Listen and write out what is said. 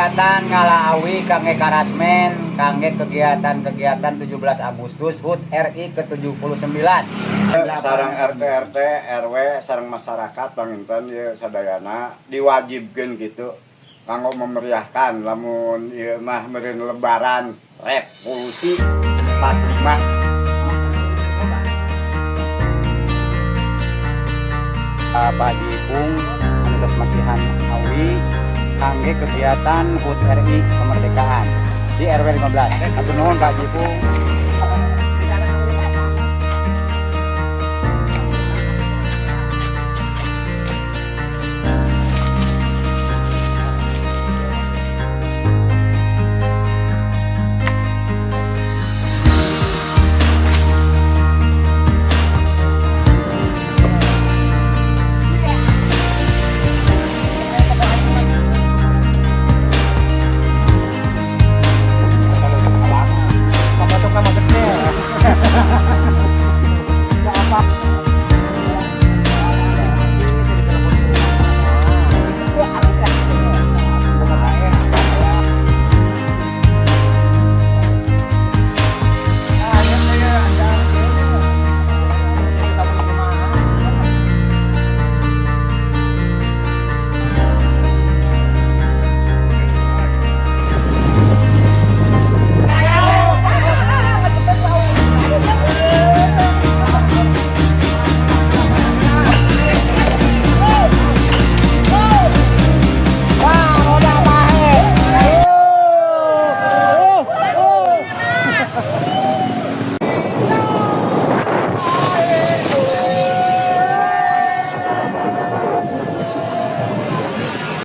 Kegiatan Ngalaawi kangge Karasmen kangge kegiatan 17 Agustus HUT RI ke-79. Sareng RT RW sareng masyarakat panginten ieu sadayana diwajibkeun gitu kanggo memeriahkan lamun ieu mah meureun lebaran revolusi 45. Pak Jipung Anies Masihan Awi kangge kegiatan HUT RI kemerdekaan di RW 15. Atur nuhun Pak Jipung.